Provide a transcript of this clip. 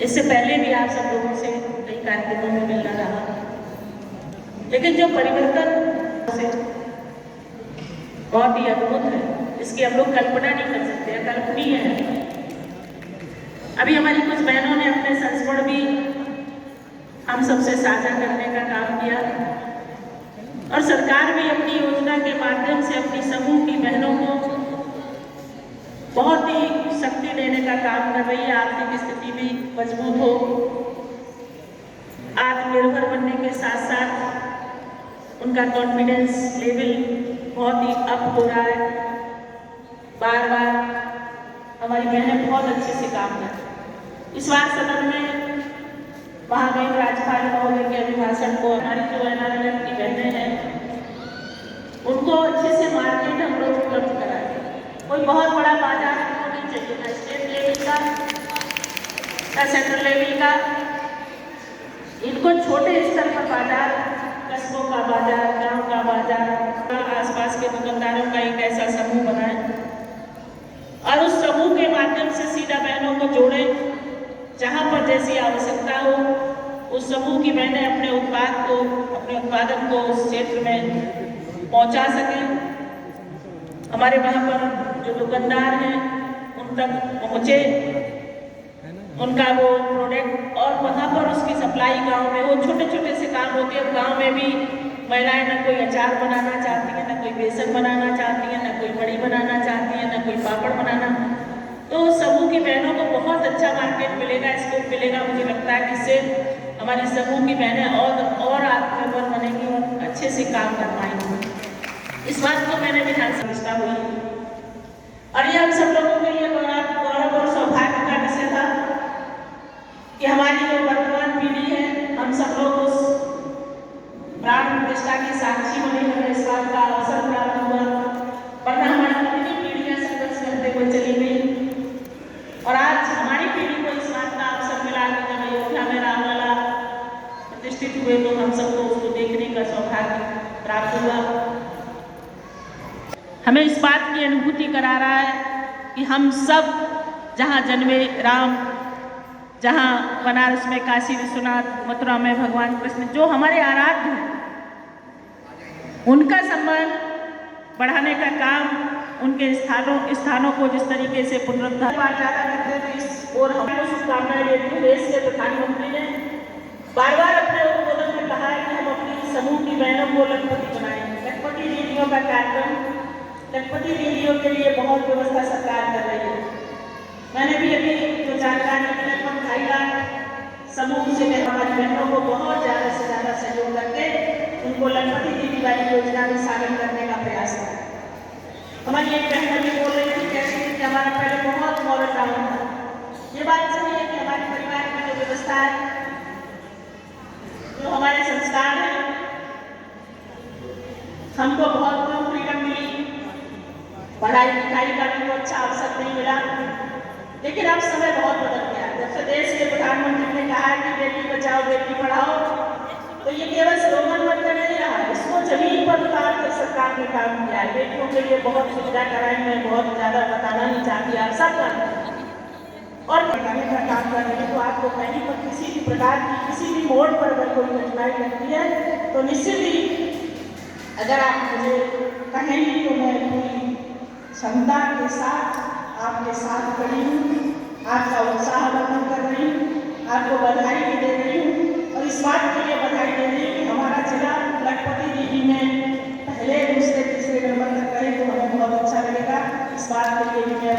इससे पहले भी आप सब लोगों से कई कार्यक्रमों में मिलना रहा, लेकिन जो परिवर्तन से बहुत ही अद्भुत है, इसकी हम लोग कल्पना नहीं कर सकते, अकल्पनीय है। अभी हमारी कुछ बहनों ने अपने संस्मरण भी हम सबसे साझा करने का काम किया और सरकार भी अपनी योजना के माध्यम से अपनी समूह की बहनों को बहुत ही शक्ति देने का काम कर रही है। आर्थिक स्थिति भी मजबूत हो, आत्मनिर्भर बनने के साथ साथ उनका कॉन्फिडेंस लेवल बहुत ही अप हो रहा है। बार बार हमारी बहनें बहुत अच्छे से काम कर रही हैं। इस बार सदन में महामहिम राज्यपाल महोदय के अभिभाषण को हमारी जो एनआरएलएम की बहनें हैं उनको अच्छे से मार्केट हम लोग उपलब्ध कराएं। कोई बहुत बड़ा बाजार इनको नहीं चाहिए, ना स्टेट लेवल का ना सेंट्रल लेवल का, इनको छोटे स्तर पर बाजार, कस्बों का बाजार, गांव का बाजार, आसपास के दुकानदारों का एक ऐसा समूह बनाएं और उस समूह के माध्यम से सीधा बहनों को जोड़ें। जहां पर जैसी आवश्यकता हो उस समूह की बहनें अपने उत्पाद को, अपने उत्पादन को उस क्षेत्र में पहुंचा सकें। हमारे वहाँ पर जो दुकानदार हैं उन तक पहुँचे, उनका वो प्रोडक्ट और वहाँ पर उसकी सप्लाई गांव में हो। छोटे छोटे से काम होते हैं। गांव में भी महिलाएं ना कोई अचार बनाना चाहती हैं, ना कोई बेसन बनाना चाहती हैं, ना कोई बड़ी बनाना चाहती हैं, ना कोई पापड़ बनाना। तो समूह की बहनों को बहुत अच्छा मार्केट मिलेगा, स्कोप मिलेगा। मुझे लगता है कि इससे हमारी समूह की बहनें और आत्मनिर्भर बनेंगी और अच्छे से काम कर पाएंगी। इस बात को मैंने विधानसभा हुई और ये हम सब लोगों के लिए गौरव और सौभाग्य का विषय था कि हमारी जो वर्तमान पीढ़ी है, हम सब लोग उस प्राण प्रतिष्ठा की साक्षी बने। हमें इस बात का अवसर प्राप्त हुआ, वरना हमारी कितनी पीढ़ियां संघर्ष करते हुए चली गई और आज हमारी पीढ़ी को इस बात का अवसर मिला कि जब अयोध्या में रामलला प्रतिष्ठित हुए तो हम सबको उसको देखने का सौभाग्य प्राप्त हुआ। हमें इस बात की अनुभूति करा रहा है कि हम सब जहाँ जन्मे राम, जहाँ बनारस में काशी विश्वनाथ, मथुरा में भगवान कृष्ण, जो हमारे आराध्य हैं, उनका सम्मान बढ़ाने का काम, उनके स्थानों को जिस तरीके से पुनरुद्धार ज़्यादा करते थे इस और हमको शुभकामनाएं देती हूँ। देश के प्रधानमंत्री ने बार बार अपने उद्बोधन में कहा है कि हम अपनी समूह की बहनों को लखपति बनाएंगे। लखपति दीदियों का कार्यक्रम, लखपति दीदियों के लिए बहुत व्यवस्था सरकार कर रही है। मैंने भी अभी जो जानकारी दी, लगभग 2.5 लाख समूह से हमारी बहनों को बहुत ज़्यादा से ज़्यादा सहयोग करके उनको लखपति दीदी वाली योजना में शामिल करने का प्रयास किया। हमारी एक बहन अभी बोल रही थी कैसे कि हमारा पहले बहुत मॉडल टाउन था। ये बात सही है कि हमारे परिवार की जो व्यवस्था है, जो हमारे संस्कार हैं, हमको बहुत कम फ्रीडम मिली, पढ़ाई लिखाई का भी अच्छा अवसर नहीं मिला। लेकिन अब समय बहुत बदल गया। जब से देश के प्रधानमंत्री ने कहा कि बेटी बचाओ बेटी पढ़ाओ, तो ये केवल स्लोगन बनकर नहीं रहा, इसको जमीन पर उतार कर सरकार ने काम किया है। बेटियों के लिए बहुत सुविधा कराई, मैं बहुत ज़्यादा बताना नहीं चाहती, आप सब जानते हैं और बताने का काम कर रही है। तो आपको कहीं पर किसी भी प्रकार की किसी भी मोड़ पर अगर कोई कठिनाई लगती है तो निश्चित ही अगर आप मुझे कहेंगी तो मैं पूरी क्षमता के साथ आपके साथ खड़ी हूँ, आपका उत्साह वर्धन कर रही हूँ, आपको बधाई भी दे रही हूँ और इस बात के लिए बधाई दे रही हूँ कि हमारा जिला लखपति दीदी में पहले, दूसरे, तीसरे नंबर तक रहे तो हमें बहुत अच्छा लगेगा। इस बात के लिए भी मैं